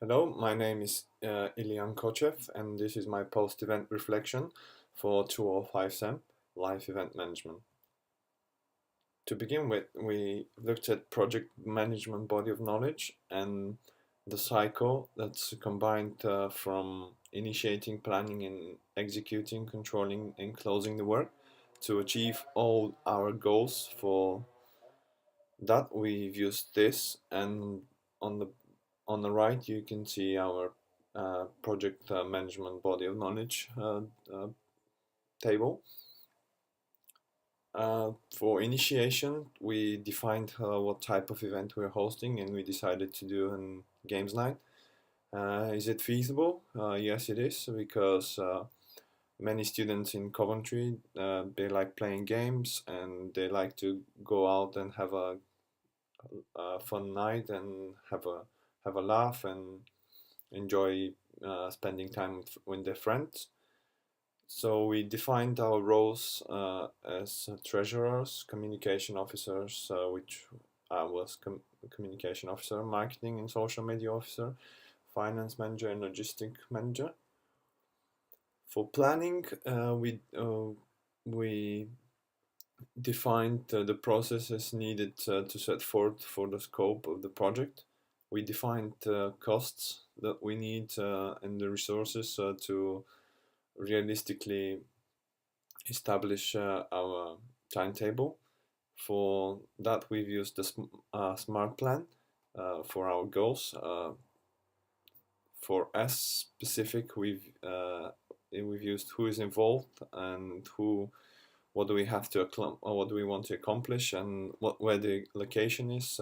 Hello, my name is Ilian Kochev, and this is my post-event reflection for 205 SEM, Live Event Management. To begin with, we looked at project management body of knowledge and the cycle that's combined from initiating, planning, and executing, controlling, and closing the work to achieve all our goals. For that, we've used this, and on the on the right, you can see our project management body of knowledge uh, table. For initiation, we defined what type of event we're hosting, and we decided to do a games night. Is it feasible? Yes, it is, because many students in Coventry they like playing games and they like to go out and have a fun night and have a laugh and enjoy spending time with their friends. So we defined our roles as treasurers, communication officers, which I was communication officer, marketing and social media officer, finance manager, and logistic manager. For planning, we defined the processes needed to set forth for the scope of the project. We defined costs that we need and the resources to realistically establish our timetable. For that, we've used the SMART plan for our goals. For S specific, we've used who is involved and what do we have to what do we want to accomplish, and where the location is,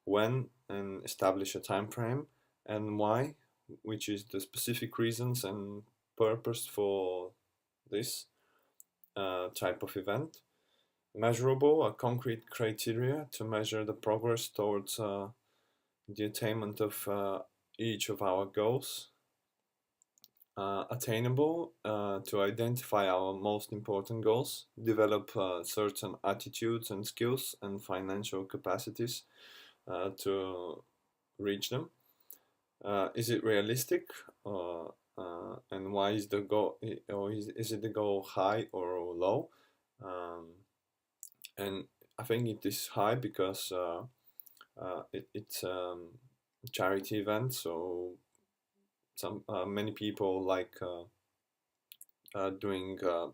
when, and establish a time frame, and why, which is the specific reasons and purpose for this type of event. Measurable, a concrete criteria to measure the progress towards the attainment of each of our goals. Attainable, to identify our most important goals, develop certain attitudes and skills and financial capacities to reach them. Is it realistic? And why is the goal, or is it the goal high or low? Um, and I think it is high because it's a charity event, so some many people like doing good,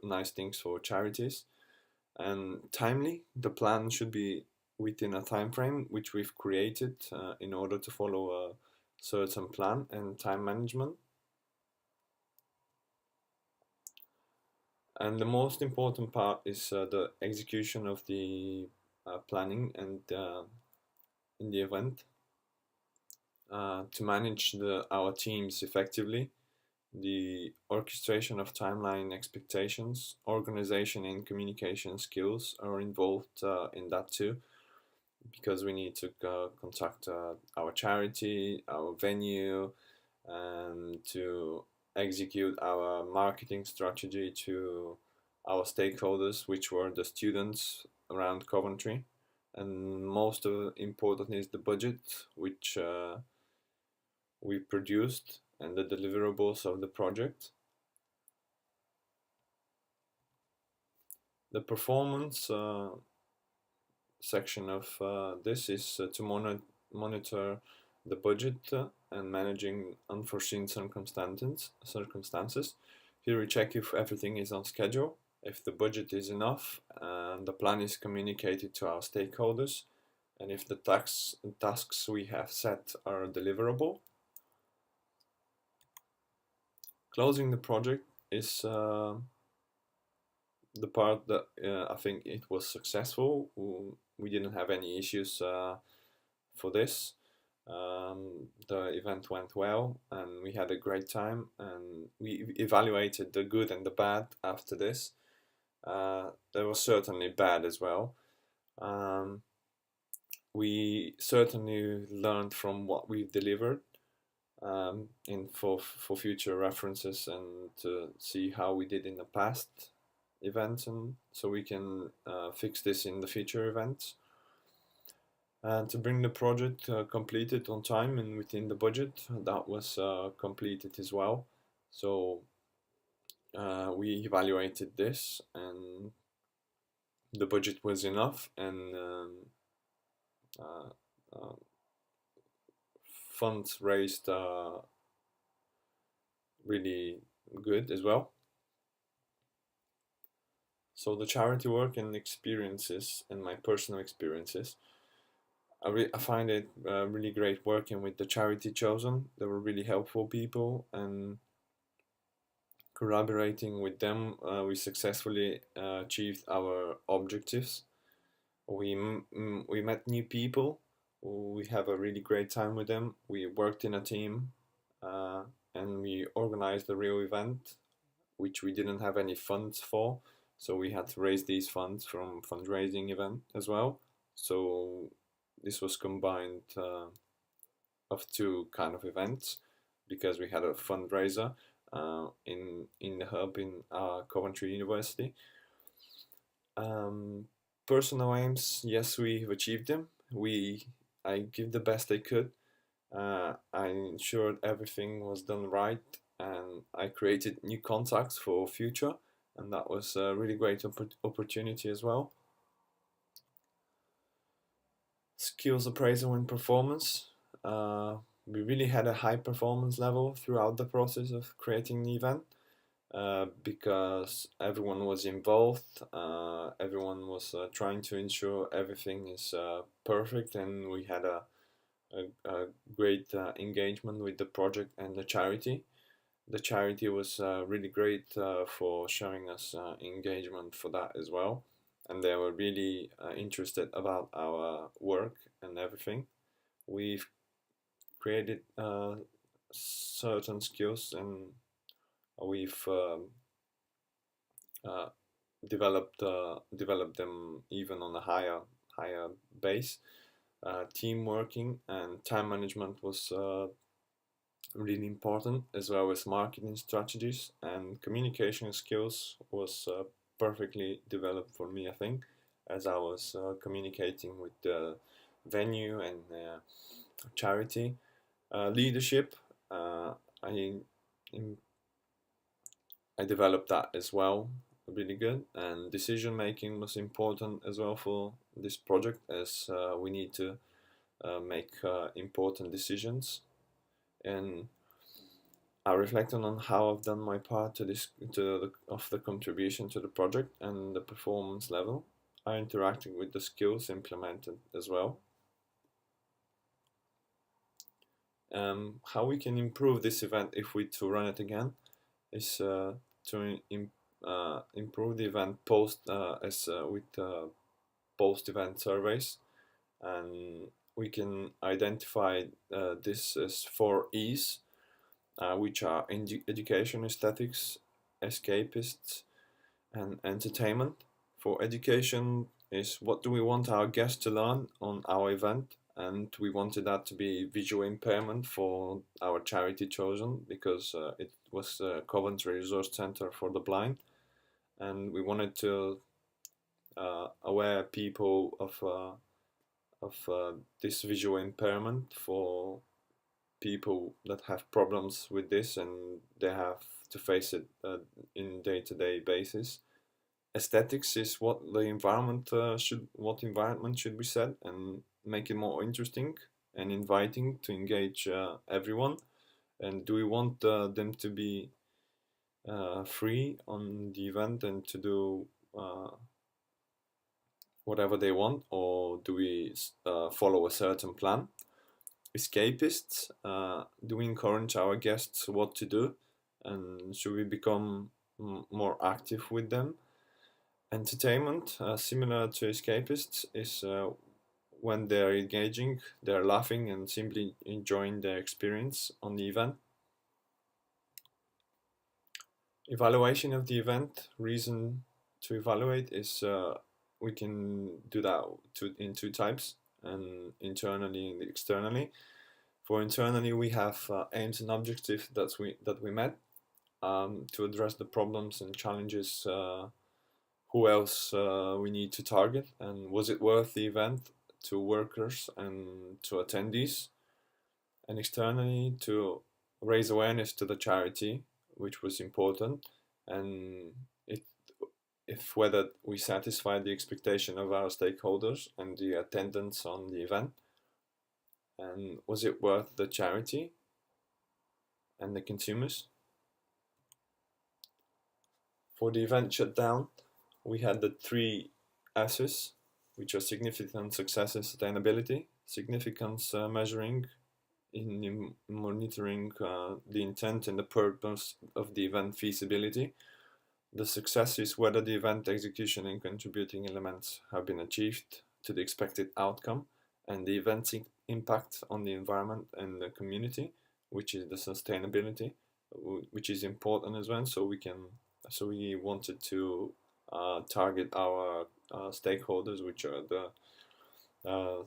nice things for charities. And timely, the plan should be within a time frame which we've created in order to follow a certain plan and time management. And the most important part is the execution of the planning and in the event to manage our teams effectively. The orchestration of timeline expectations, organization, and communication skills are involved in that too, because we need to contact our charity, our venue, and to execute our marketing strategy to our stakeholders, which were the students around Coventry. And most important is the budget, which we produced, and the deliverables of the project. The performance section of this is to monitor the budget and managing unforeseen circumstances. Here we check if everything is on schedule, if the budget is enough, and the plan is communicated to our stakeholders, and if the tasks we have set are deliverable. Closing the project is the part that I think it was successful. We didn't have any issues for this. The event went well and we had a great time, and we evaluated the good and the bad after this. There was certainly bad as well. We certainly learned from what we've delivered in for future references and to see how we did in the past events, and so we can fix this in the future events. and to bring the project completed on time and within the budget. That was completed as well. So we evaluated this, and the budget was enough, and uh, uh, funds raised really good as well. So the charity work and experiences and my personal experiences, I find it really great working with the charity chosen. They were really helpful people, and collaborating with them, we successfully achieved our objectives. We met new people. We have a really great time with them. We worked in a team, uh, and we organized a real event, which we didn't have any funds for. So we had to raise these funds from fundraising event as well. So this was combined of two kind of events, because we had a fundraiser in the hub in Coventry University. Um, Personal aims, yes, we've achieved them. I give the best I could. I ensured everything was done right, and I created new contacts for future, and that was a really great opportunity as well. Skills appraisal and performance. We really had a high performance level throughout the process of creating the event, because everyone was involved, everyone was trying to ensure everything is perfect, and we had a great engagement with the project and the charity. The charity was really great for showing us engagement for that as well, and they were really interested about our work and everything. We've created certain skills, and we've uh, developed them even on a higher base. Team working and time management was really important, as well as marketing strategies, and communication skills was perfectly developed for me, I think, as I was communicating with the venue and charity. Leadership, I I developed that as well, really good. And decision making was important as well for this project, as we need to make important decisions. And I reflected on how I've done my part of the contribution to the project and the performance level. I interacted with the skills implemented as well. How we can improve this event if we to run it again is to improve the event post as with post event surveys, and we can identify this as 4 E's, which are education, aesthetics, escapists, and entertainment. For education is what do we want our guests to learn on our event, and we wanted that to be visual impairment for our charity chosen, because it was Coventry Resource Centre for the Blind, and we wanted to aware people of this visual impairment for people that have problems with this, and they have to face it in day-to-day basis. Aesthetics is what environment should be set and make it more interesting and inviting to engage everyone. And do we want them to be free on the event and to do whatever they want, or do we follow a certain plan? Escapists, do we encourage our guests what to do, and should we become more active with them? Entertainment, similar to escapists, is when they're engaging, they're laughing and simply enjoying their experience on the event. Evaluation of the event, reason to evaluate is we can do that in two types, and internally and externally. For internally, we have aims and objectives that we met to address the problems and challenges. Who else we need to target, and was it worth the event to workers and to attendees, and externally to raise awareness to the charity, which was important, and it if whether we satisfied the expectation of our stakeholders and the attendance on the event, and was it worth the charity and the consumers. For the event shutdown, we had the three S's, which are significant success and sustainability, significance measuring in monitoring the intent and the purpose of the event feasibility. The success is whether the event execution and contributing elements have been achieved to the expected outcome, and the event's impact on the environment and the community, which is the sustainability, which is important as well. So we wanted to target our stakeholders, which are the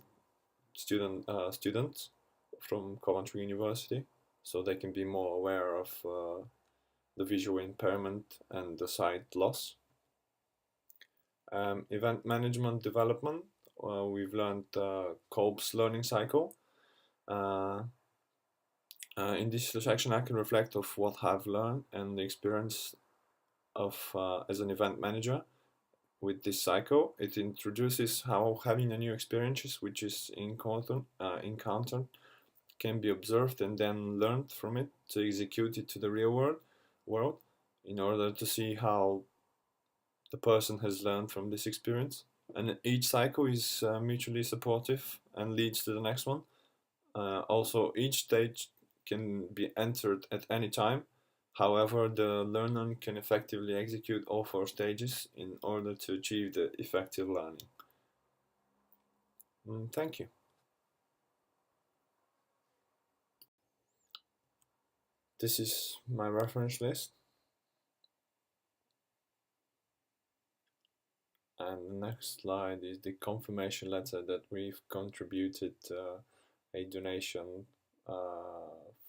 students from Coventry University, so they can be more aware of the visual impairment and the sight loss. Event management development, we've learned Kolb's learning cycle. In this section, I can reflect of what I've learned and the experience of as an event manager with this cycle. It introduces how having a new experience, which is encountered, can be observed and then learned from it to execute it to the real world in order to see how the person has learned from this experience. And each cycle is mutually supportive and leads to the next one. Also, each stage can be entered at any time. However, the learner can effectively execute all four stages in order to achieve the effective learning. Thank you. This is my reference list. And the next slide is the confirmation letter that we've contributed a donation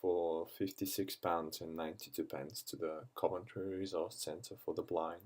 for £56.92 to the Coventry Resource Centre for the Blind.